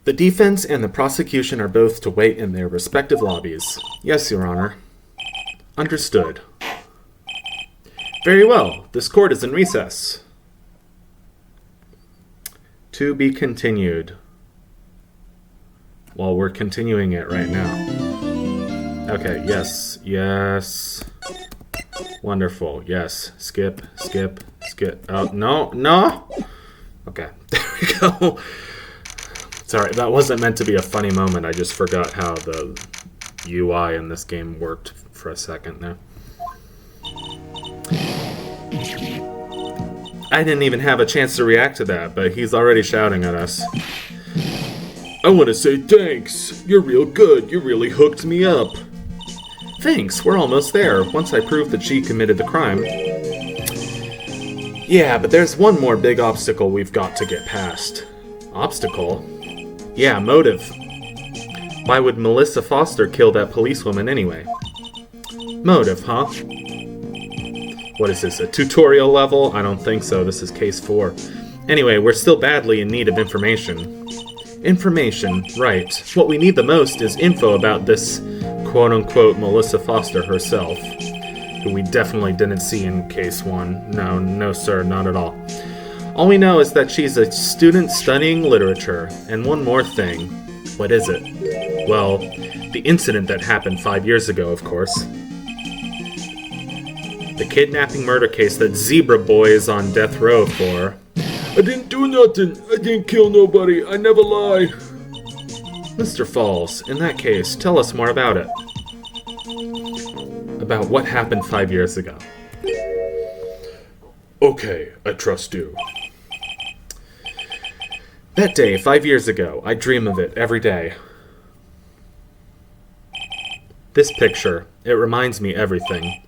The defense and the prosecution are both to wait in their respective lobbies. Yes, Your Honor. Understood. Very well. This court is in recess. To be continued. Well, we're continuing it right now. Okay, yes, yes. Wonderful, yes. Skip, skip, skip. Oh, no, no! Okay, there we go. Sorry, that wasn't meant to be a funny moment. I just forgot how the UI in this game worked for a second there. I didn't even have a chance to react to that, but he's already shouting at us. I want to say thanks. You're real good. You really hooked me up. Thanks, we're almost there. Once I prove that she committed the crime. Yeah, but there's one more big obstacle we've got to get past. Obstacle? Yeah, motive. Why would Melissa Foster kill that policewoman anyway? Motive, huh? What is this, a tutorial level? I don't think so, this is case 4. Anyway, we're still badly in need of information. Information, right. What we need the most is info about this quote-unquote Melissa Foster herself, who we definitely didn't see in case 1. No sir, not at all. All we know is that she's a student studying literature, and one more thing. What is it? Well, the incident that happened 5 years ago, of course. The kidnapping murder case that Zebra Boy is on death row for. I didn't do nothing. I didn't kill nobody. I never lie. Mr. Falls, in that case, tell us more about it. About what happened 5 years ago. Okay, I trust you. That day, 5 years ago, I dream of it every day. This picture, it reminds me everything.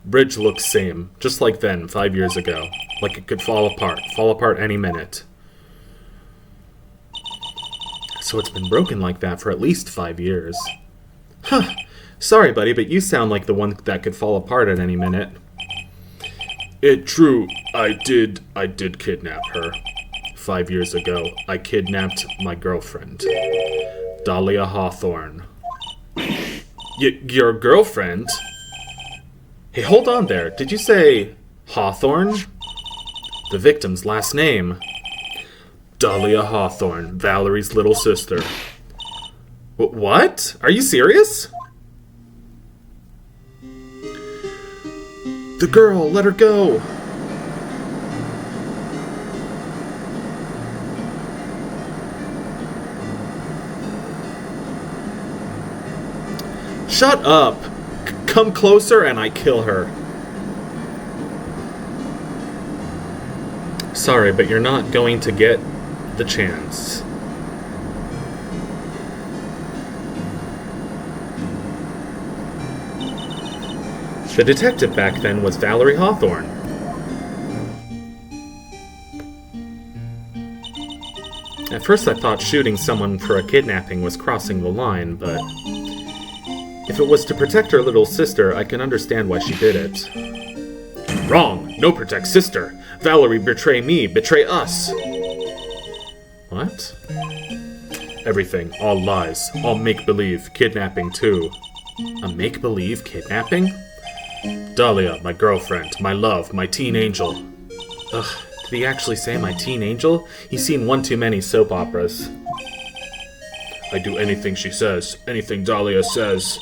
Bridge looks same, just like then, 5 years ago. Like it could fall apart any minute. So it's been broken like that for at least 5 years. Huh. Sorry, buddy, but you sound like the one that could fall apart at any minute. It true, I did kidnap her. 5 years ago, I kidnapped my girlfriend, Dahlia Hawthorne. Your girlfriend? Hey, hold on there. Did you say Hawthorne? The victim's last name. Dahlia Hawthorne, Valerie's little sister. What? Are you serious? The girl, let her go. Shut up. Come closer and I kill her. Sorry, but you're not going to get the chance. The detective back then was Valerie Hawthorne. At first I thought shooting someone for a kidnapping was crossing the line, but if it was to protect her little sister, I can understand why she did it. Wrong! No protect sister! Valerie betray me, betray us! What? Everything, all lies, all make-believe, kidnapping too. A make-believe kidnapping? Dahlia, my girlfriend, my love, my teen angel. Ugh, did he actually say my teen angel? He's seen one too many soap operas. I do anything she says, anything Dahlia says.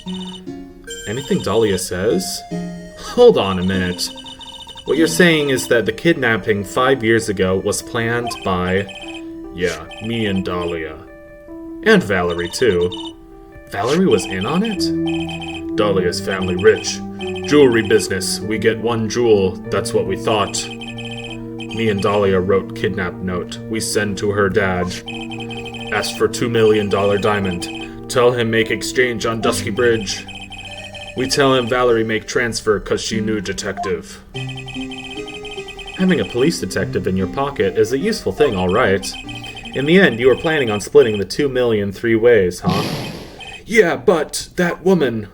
Anything Dahlia says? Hold on a minute. What you're saying is that the kidnapping 5 years ago was planned by... Yeah, me and Dahlia. And Valerie, too. Valerie was in on it? Dahlia's family rich. Jewelry business. We get one jewel, that's what we thought. Me and Dahlia wrote kidnap note. We send to her dad. Asked for $2 million diamond. Tell him make exchange on Dusky Bridge. We tell him Valerie make transfer cause she knew detective. Having a police detective in your pocket is a useful thing, alright. In the end, you were planning on splitting the 2 million 3 ways, huh? Yeah, but that woman...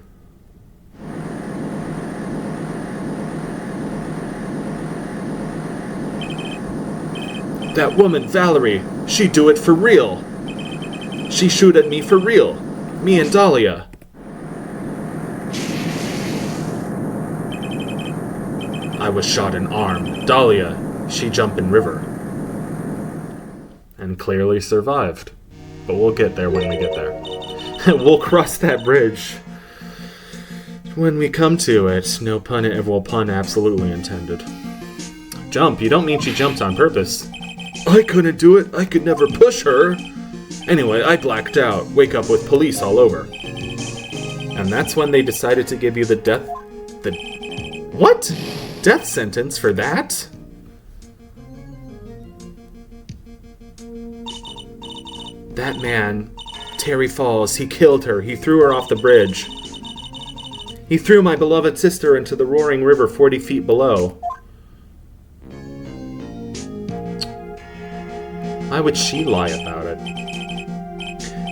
That woman, Valerie, she'd do it for real. She shoot at me for real. Me and Dahlia. I was shot in arm. Dahlia, she jump in river. And clearly survived. But we'll get there when we get there. We'll cross that bridge when we come to it. No pun, well, pun absolutely intended. Jump, you don't mean she jumped on purpose. I couldn't do it. I could never push her. Anyway, I blacked out. Wake up with police all over. And that's when they decided to give you the death... What? Death sentence for that? That man, Terry Falls, he killed her. He threw her off the bridge. He threw my beloved sister into the roaring river 40 feet below. Why would she lie about it?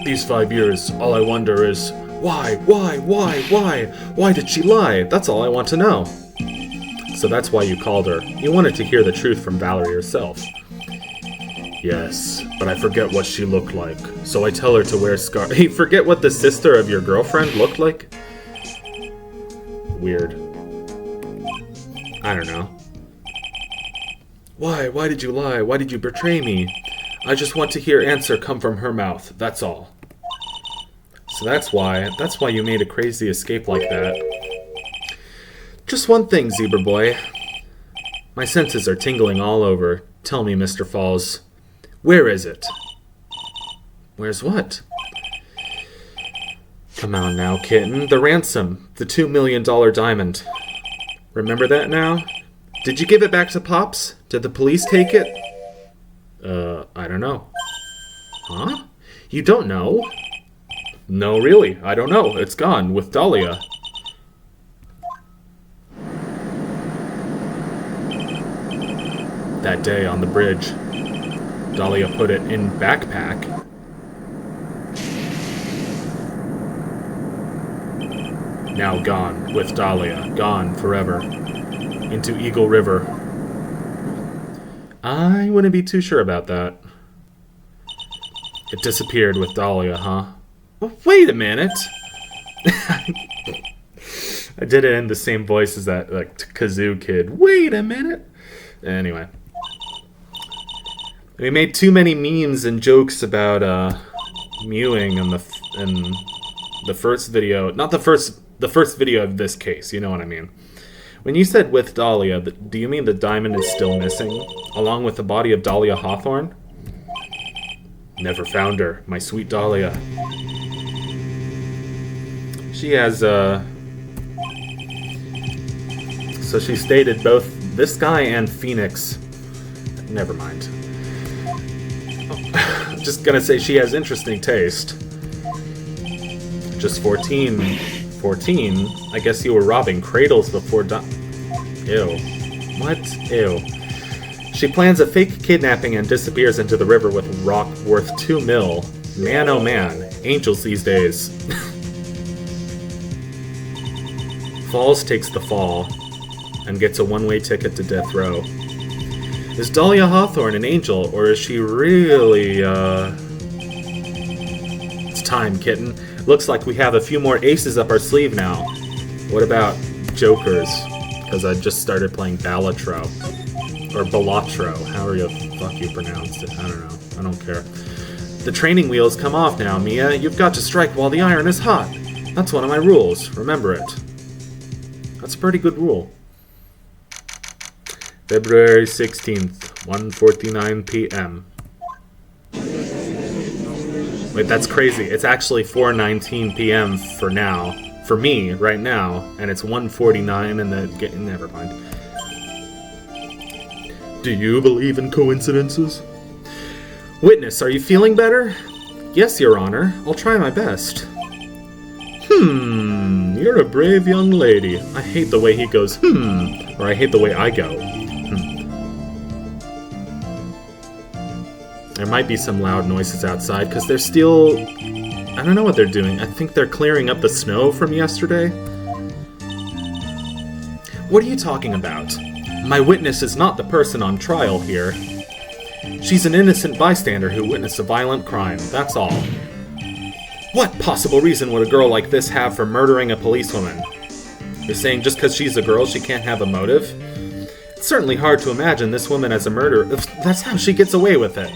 These 5 years, all I wonder is, why? Why did she lie? That's all I want to know. So that's why you called her. You wanted to hear the truth from Valerie herself. Yes, but I forget what she looked like. So I tell her to wear scarf. Hey, forget what the sister of your girlfriend looked like? Weird. I don't know. Why? Why did you lie? Why did you betray me? I just want to hear answer come from her mouth. That's all. So that's why you made a crazy escape like that. Just one thing, Zebra Boy. My senses are tingling all over. Tell me, Mr. Falls, where is it? Where's what? Come on now, kitten. The ransom. The $2 million diamond. Remember that now? Did you give it back to Pops? Did the police take it? I don't know. Huh? You don't know? No, really. I don't know. It's gone with Dahlia. That day on the bridge, Dahlia put it in backpack. Now gone with Dahlia, gone forever, into Eagle River. I wouldn't be too sure about that. It disappeared with Dahlia, huh? Well, wait a minute! I did it in the same voice as that kazoo kid. Wait a minute! Anyway. We made too many memes and jokes about mewing in the first video. Not the first video of this case, you know what I mean. When you said with Dahlia, do you mean the diamond is still missing, along with the body of Dahlia Hawthorne? Never found her, my sweet Dahlia. She has, so she stated both this guy and Phoenix. Never mind. I'm just gonna say she has interesting taste. Just 14. 14? I guess you were robbing cradles before Ew. What? Ew. She plans a fake kidnapping and disappears into the river with rock worth $2 million. Man oh man. Angels these days. Falls takes the fall and gets a one-way ticket to death row. Is Dahlia Hawthorne an angel, or is she really, It's time, kitten. Looks like we have a few more aces up our sleeve now. What about jokers? Because I just started playing Balatro. Or Balatro, however the fuck you pronounced it. I don't know. I don't care. The training wheels come off now, Mia. You've got to strike while the iron is hot. That's one of my rules. Remember it. That's a pretty good rule. February 16th, 1:49 p.m. Wait, that's crazy. It's actually 4:19 p.m. for now. For me, right now. And it's 1:49 and the... Never mind. Do you believe in coincidences? Witness, are you feeling better? Yes, Your Honor. I'll try my best. You're a brave young lady. I hate the way he goes, or I hate the way I go. There might be some loud noises outside, because they're still... I don't know what they're doing. I think they're clearing up the snow from yesterday. What are you talking about? My witness is not the person on trial here. She's an innocent bystander who witnessed a violent crime, that's all. What possible reason would a girl like this have for murdering a policewoman? You're saying just because she's a girl she can't have a motive? It's certainly hard to imagine this woman as a murderer. That's how she gets away with it.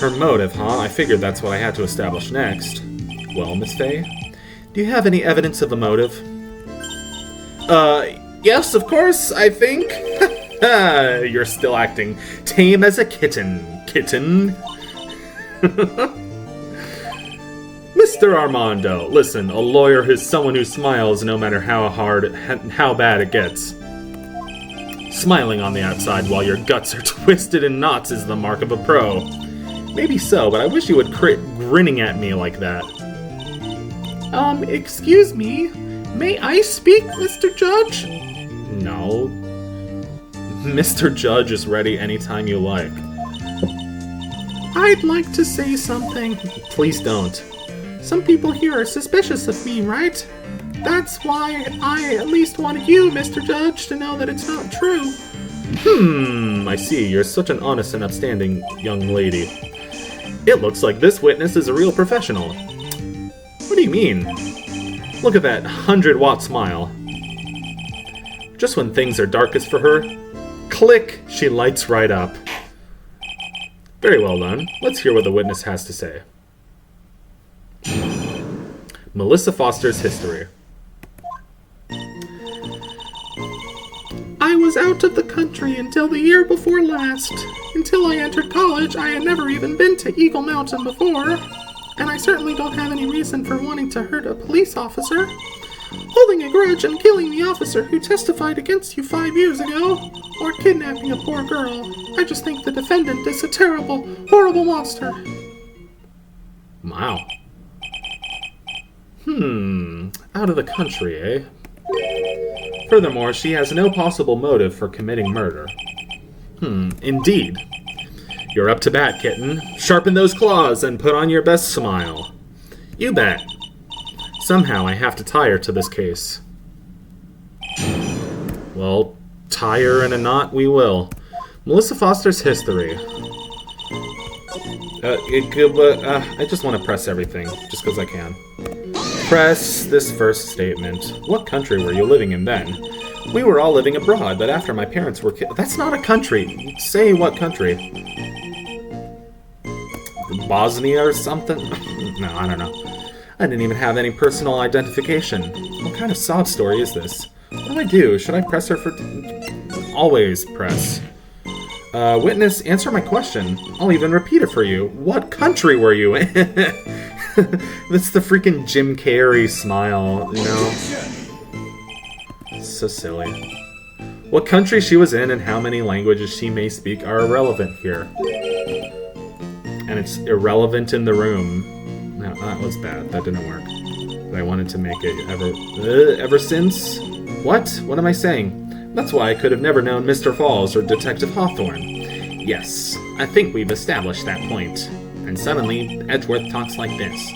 Her motive, huh? I figured that's what I had to establish next. Well, Miss Faye, do you have any evidence of a motive? Yes, of course, I think. You're still acting tame as a kitten, Mr. Armando, listen, a lawyer is someone who smiles no matter how bad it gets. Smiling on the outside while your guts are twisted in knots is the mark of a pro. Maybe so, but I wish you would quit grinning at me like that. Excuse me? May I speak, Mr. Judge? No. Mr. Judge is ready anytime you like. I'd like to say something. Please don't. Some people here are suspicious of me, right? That's why I at least wanted you, Mr. Judge, to know that it's not true. I see. You're such an honest and upstanding young lady. It looks like this witness is a real professional. What do you mean? Look at that 100-watt smile. Just when things are darkest for her, click, she lights right up. Very well done. Let's hear what the witness has to say. Melissa Foster's history. I was out of the country until the year before last. Until I entered college, I had never even been to Eagle Mountain before. And I certainly don't have any reason for wanting to hurt a police officer. Holding a grudge and killing the officer who testified against you 5 years ago, or kidnapping a poor girl. I just think the defendant is a terrible, horrible monster. Wow. Out of the country, eh? Furthermore, she has no possible motive for committing murder. Indeed. You're up to bat, kitten. Sharpen those claws and put on your best smile. You bet. Somehow I have to tie her to this case. Well, tie her in a knot we will. Melissa Foster's history. I just want to press everything, just because I can. Press this first statement. What country were you living in then? We were all living abroad, but after my parents were killed... That's not a country. Say what country. Bosnia or something? No, I don't know. I didn't even have any personal identification. What kind of sob story is this? What do I do? Should I press her for... Always press. Witness, answer my question. I'll even repeat it for you. What country were you in? That's the freaking Jim Carrey smile, you know? So silly. What country she was in and how many languages she may speak are irrelevant here. And it's irrelevant in the room. No, that was bad. That didn't work. But I wanted to make it ever since? What? What am I saying? That's why I could have never known Mr. Falls or Detective Hawthorne. Yes, I think we've established that point. And suddenly, Edgeworth talks like this.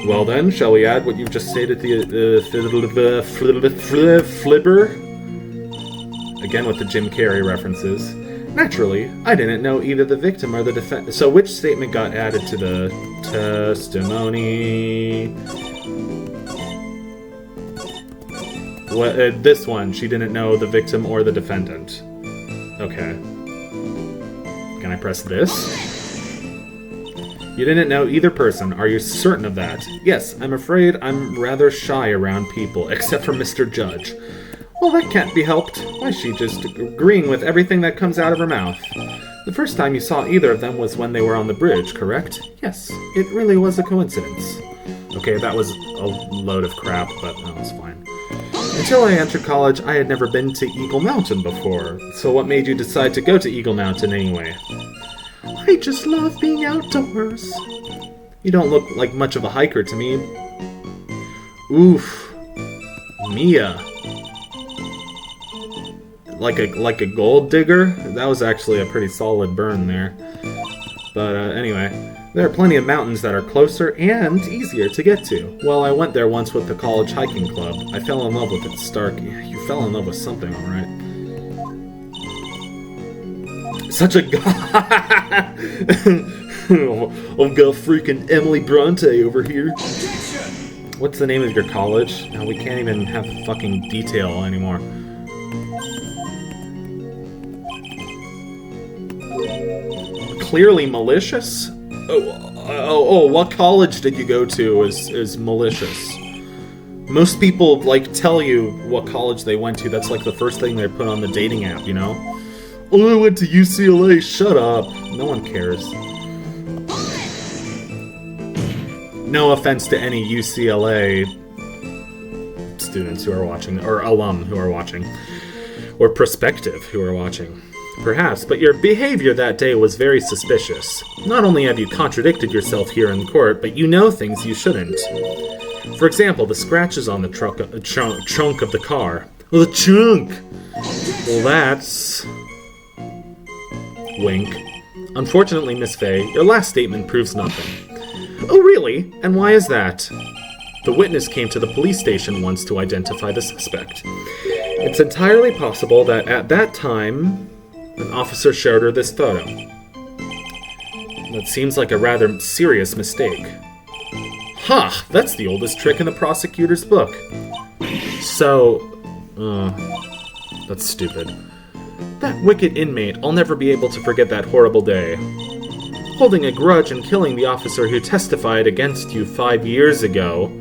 Well then, shall we add what you've just stated the flipper? Again with the Jim Carrey references. Naturally, I didn't know either the victim or the defendant. So which statement got added to the testimony? This one, she didn't know the victim or the defendant. Okay. Can I press this? You didn't know either person. Are you certain of that? Yes, I'm afraid I'm rather shy around people, except for Mr. Judge. Well, that can't be helped. Why is she just agreeing with everything that comes out of her mouth? The first time you saw either of them was when they were on the bridge, correct? Yes, it really was a coincidence. Okay, that was a load of crap, but that was fine. Until I entered college, I had never been to Eagle Mountain before. So what made you decide to go to Eagle Mountain anyway? I just love being outdoors. You don't look like much of a hiker to me. Oof. Mia. Like a gold digger? That was actually a pretty solid burn there. But anyway, there are plenty of mountains that are closer and easier to get to. Well, I went there once with the college hiking club. I fell in love with it, Stark. You fell in love with something, alright. Such a god. I've got freaking Emily Bronte over here. What's the name of your college? Now we can't even have fucking detail anymore. Clearly malicious? Oh, what college did you go to is malicious. Most people, like, tell you what college they went to. That's, like, the first thing they put on the dating app, you know? Oh, I went to UCLA. Shut up. No one cares. No offense to any UCLA students who are watching, or alum who are watching, or prospective who are watching. Perhaps, but your behavior that day was very suspicious. Not only have you contradicted yourself here in court, but you know things you shouldn't. For example, the scratches on the trunk of the car. Well, the trunk! Well, that's... Wink. Unfortunately, Miss Fay, your last statement proves nothing. Oh, really? And why is that? The witness came to the police station once to identify the suspect. It's entirely possible that at that time, an officer showed her this photo. That seems like a rather serious mistake. Ha! That's the oldest trick in the prosecutor's book. So... that's stupid. That wicked inmate, I'll never be able to forget that horrible day. Holding a grudge and killing the officer who testified against you 5 years ago.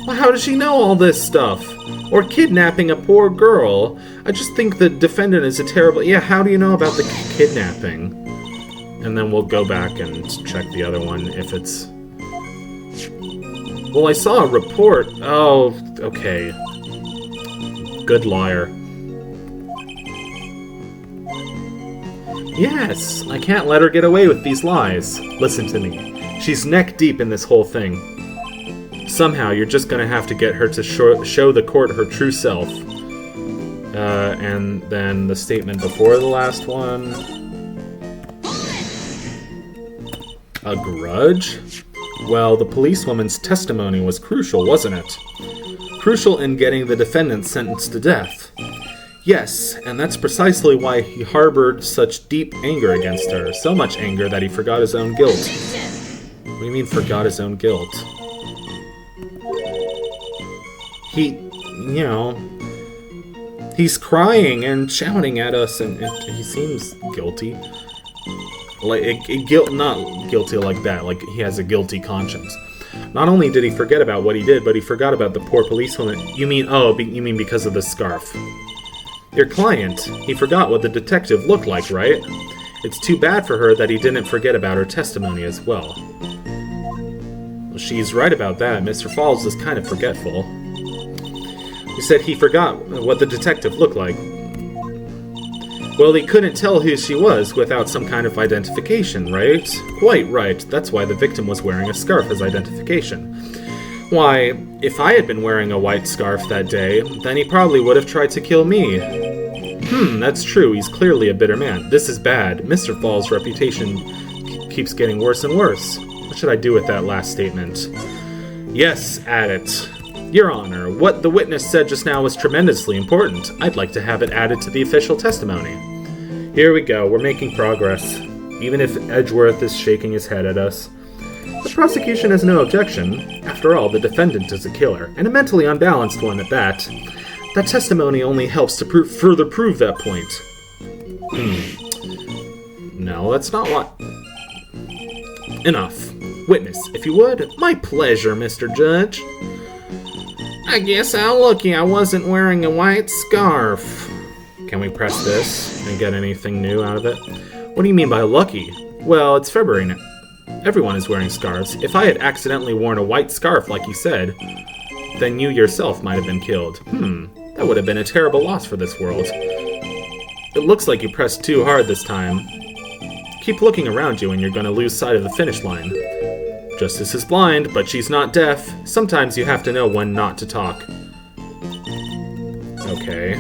Well, how does she know all this stuff? Or kidnapping a poor girl? I just think the defendant is a terrible... Yeah, how do you know about the kidnapping? And then we'll go back and check the other one if it's... Well, I saw a report. Oh, okay. Good liar. Yes, I can't let her get away with these lies. Listen to me. She's neck deep in this whole thing. Somehow, you're just gonna have to get her to show the court her true self. And then the statement before the last one. A grudge? Well, the policewoman's testimony was crucial, wasn't it? Crucial in getting the defendant sentenced to death. Yes, and that's precisely why he harbored such deep anger against her. So much anger that he forgot his own guilt. What do you mean, forgot his own guilt? He's crying and shouting at us, and he seems guilty. Not guilty like that, like he has a guilty conscience. Not only did he forget about what he did, but he forgot about the poor policewoman. You mean because of the scarf? Your client, he forgot what the detective looked like, right? It's too bad for her that he didn't forget about her testimony as well. Well, she's right about that. Mr. Falls is kind of forgetful. He said he forgot what the detective looked like. Well, he couldn't tell who she was without some kind of identification, right? Quite right. That's why the victim was wearing a scarf as identification. Why, if I had been wearing a white scarf that day, then he probably would have tried to kill me. That's true. He's clearly a bitter man. This is bad. Mr. Fall's reputation keeps getting worse and worse. What should I do with that last statement? Yes, add it. Your Honor, what the witness said just now was tremendously important. I'd like to have it added to the official testimony. Here we go. We're making progress. Even if Edgeworth is shaking his head at us. The prosecution has no objection. After all, the defendant is a killer, and a mentally unbalanced one at that. That testimony only helps to further prove that point. No, that's not what... Enough. Witness, if you would. My pleasure, Mr. Judge. I guess how lucky I wasn't wearing a white scarf. Can we press this and get anything new out of it? What do you mean by lucky? Well, it's February now. Everyone is wearing scarves. If I had accidentally worn a white scarf like you said, then you yourself might have been killed. That would have been a terrible loss for this world. It looks like you pressed too hard this time. Keep looking around you and you're going to lose sight of the finish line. Justice is blind, but she's not deaf. Sometimes you have to know when not to talk. Okay.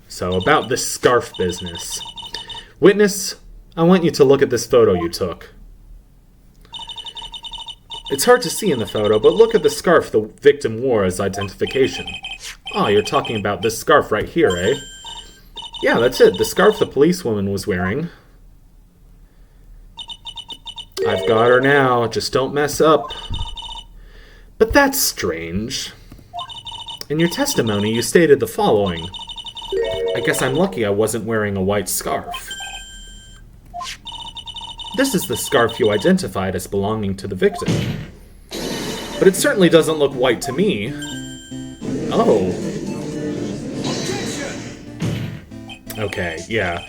So, about this scarf business. Witness, I want you to look at this photo you took. It's hard to see in the photo, but look at the scarf the victim wore as identification. Oh, you're talking about this scarf right here, eh? Yeah, that's it. The scarf the policewoman was wearing. I've got her now. Just don't mess up. But that's strange. In your testimony, you stated the following. I guess I'm lucky I wasn't wearing a white scarf. This is the scarf you identified as belonging to the victim. But it certainly doesn't look white to me. Oh. Okay, yeah.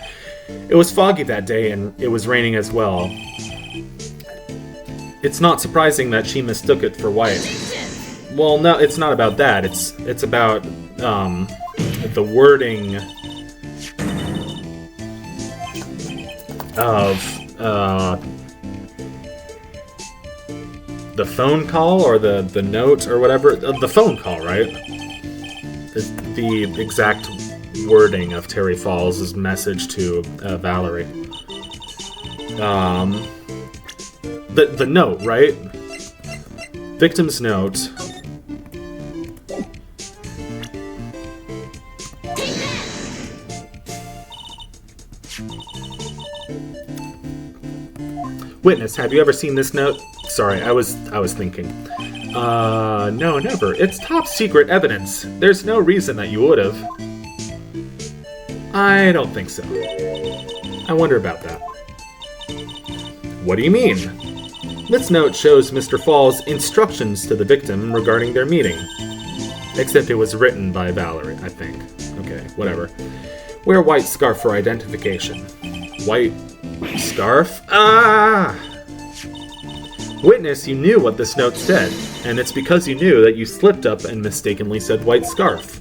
It was foggy that day, and it was raining as well. It's not surprising that she mistook it for white. Well, no, it's not about that. It's about, the wording of, the phone call, or the note, or whatever. The phone call, right? The exact wording of Terry Falls' message to Valerie. The note, right? Victim's note. Witness, have you ever seen this note? Sorry, I was thinking. No, never. It's top secret evidence. There's no reason that you would have. I don't think so. I wonder about that. What do you mean? This note shows Mr. Falls' instructions to the victim regarding their meeting. Except it was written by Valerie, I think. Okay, whatever. Wear white scarf for identification. White scarf? Ah! Witness, you knew what this note said, and it's because you knew that you slipped up and mistakenly said white scarf.